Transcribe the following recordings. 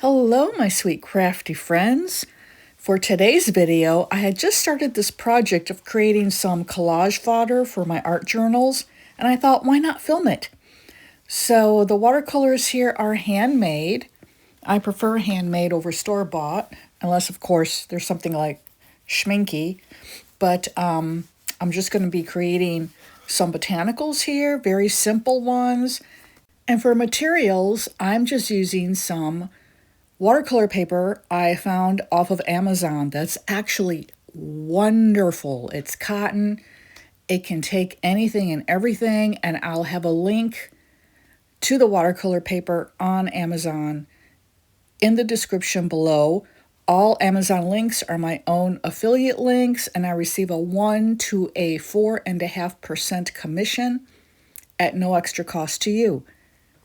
Hello, my sweet crafty friends. For today's video, I had just started this project of creating some collage fodder for my art journals, and I thought, why not film it? So the watercolors here are handmade. I prefer handmade over store-bought, unless, of course, there's something like schminky. But I'm just going to be creating some botanicals here, very simple ones. And for materials, I'm just using some watercolor paper I found off of Amazon. That's actually wonderful. It's cotton. It can take anything and everything, and I'll have a link to the watercolor paper on Amazon in the description below. All Amazon links are my own affiliate links, and I receive a 1 to a 4.5% commission at no extra cost to you.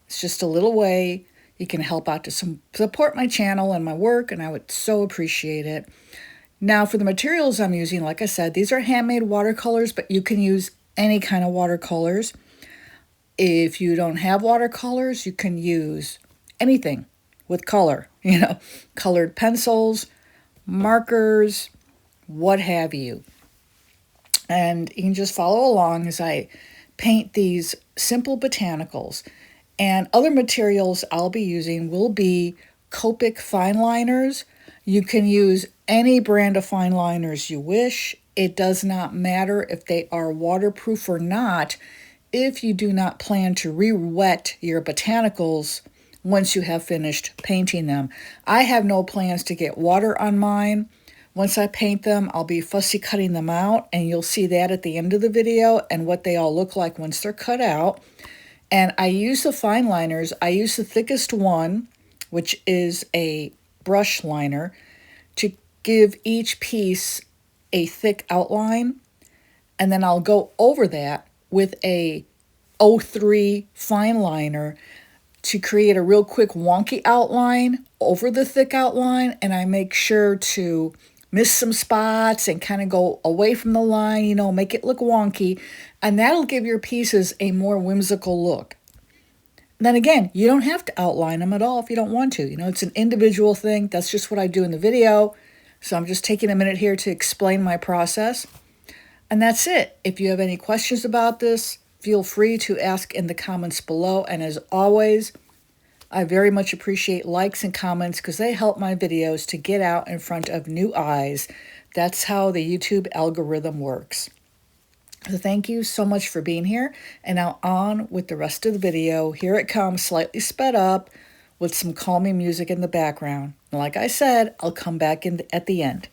It's just a little way you can help out to support my channel and my work, and I would so appreciate it. Now, for the materials I'm using, like I said, these are handmade watercolors, but you can use any kind of watercolors. If you don't have watercolors, you can use anything with color, colored pencils, markers, what have you. And you can just follow along as I paint these simple botanicals. And other materials I'll be using will be Copic fine liners. You can use any brand of fine liners you wish. It does not matter if they are waterproof or not, if you do not plan to re-wet your botanicals once you have finished painting them. I have no plans to get water on mine. Once I paint them, I'll be fussy cutting them out, and you'll see that at the end of the video and what they all look like once they're cut out. And I use the fine liners. I use the thickest one, which is a brush liner, to give each piece a thick outline. And then I'll go over that with a 03 fine liner to create a real quick wonky outline over the thick outline. And I make sure to miss some spots and kind of go away from the line, make it look wonky. And that'll give your pieces a more whimsical look. Then again, you don't have to outline them at all if you don't want to. It's an individual thing. That's just what I do in the video. So I'm just taking a minute here to explain my process. And that's it. If you have any questions about this, feel free to ask in the comments below. And as always, I very much appreciate likes and comments because they help my videos to get out in front of new eyes. That's how the YouTube algorithm works. So thank you so much for being here. And now on with the rest of the video. Here it comes, slightly sped up with some calming music in the background. And like I said, I'll come back at the end.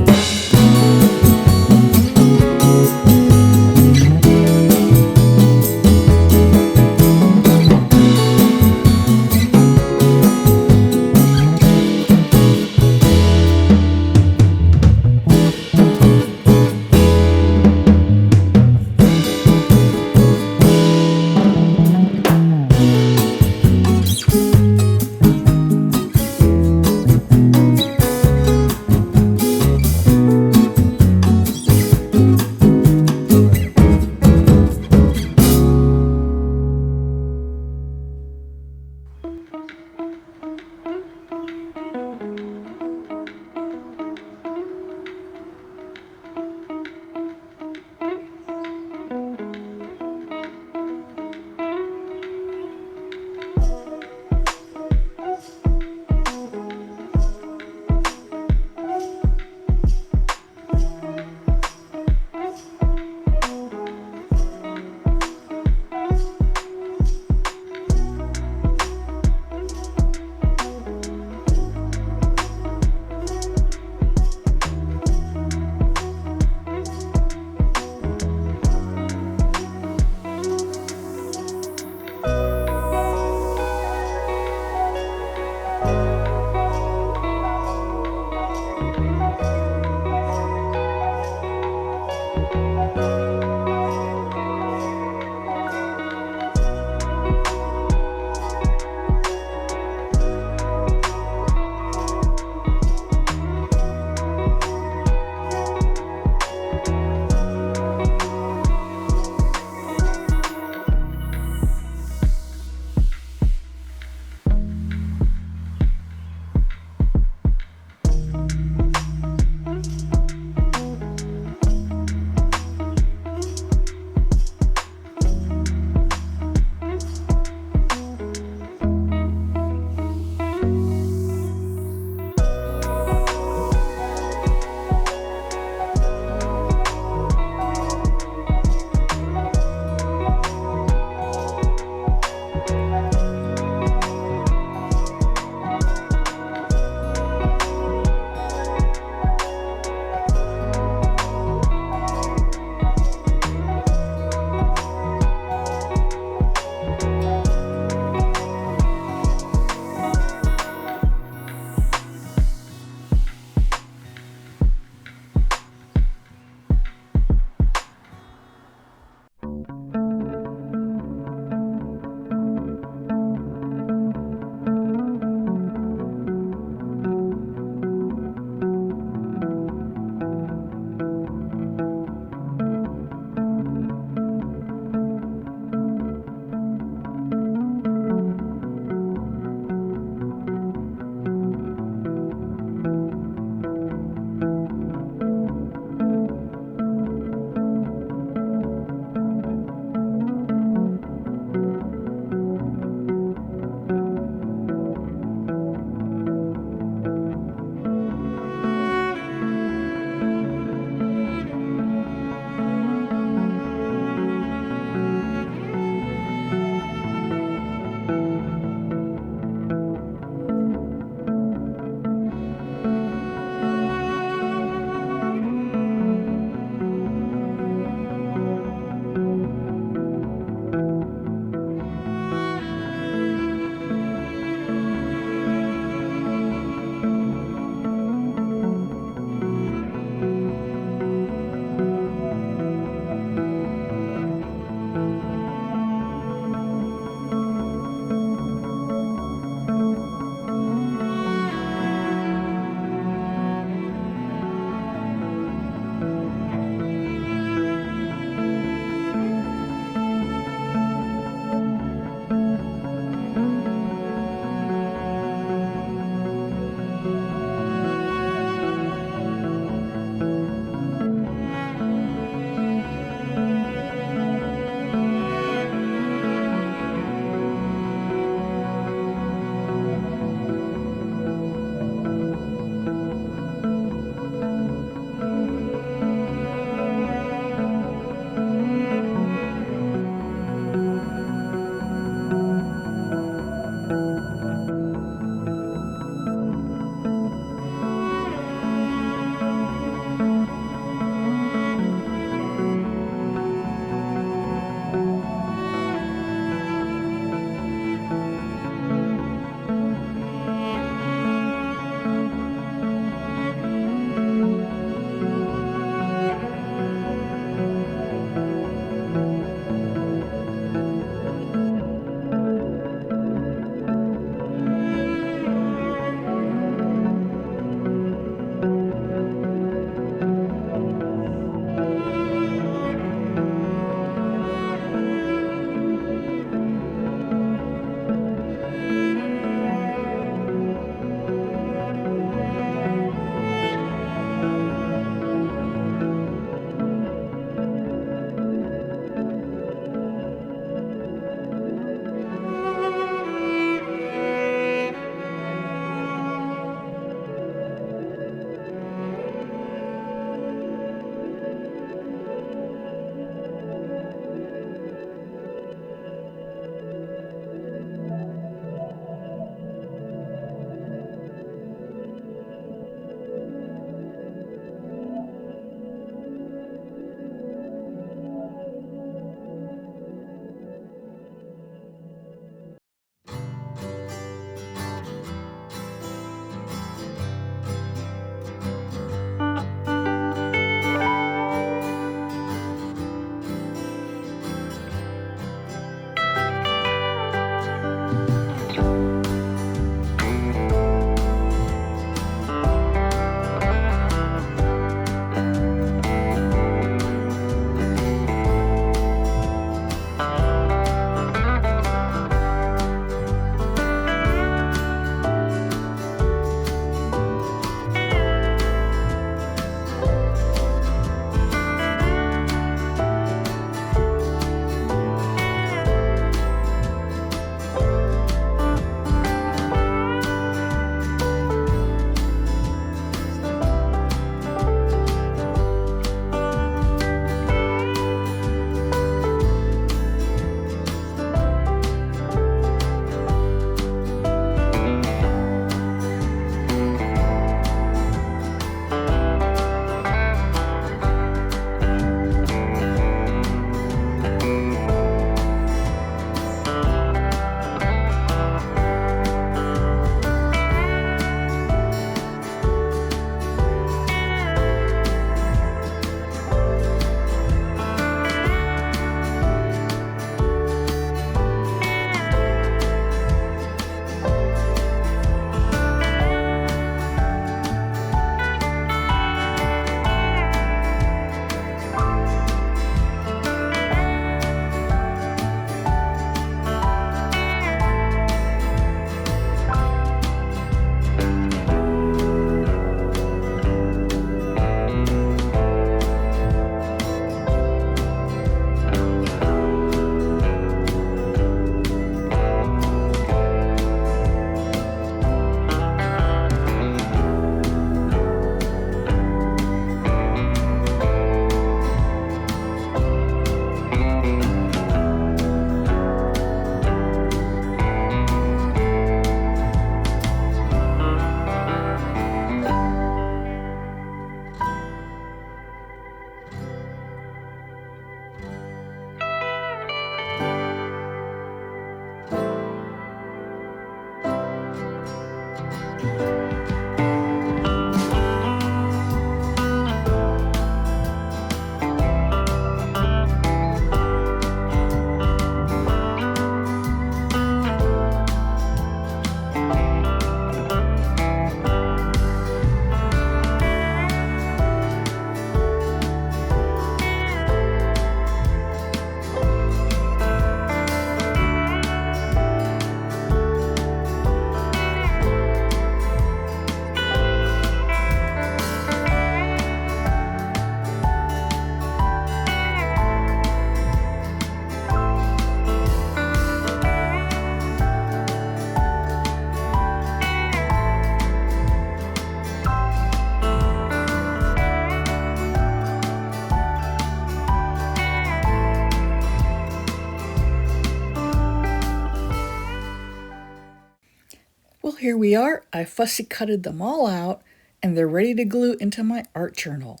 Well, here we are. I fussy cutted them all out, and they're ready to glue into my art journal.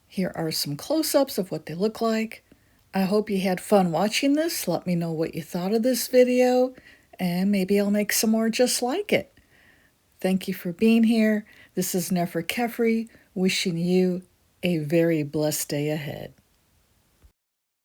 Here are some close-ups of what they look like. I hope you had fun watching this. Let me know what you thought of this video, and maybe I'll make some more just like it. Thank you for being here. This is 𝗫𝗫𝗃𝗃 wishing you a very blessed day ahead.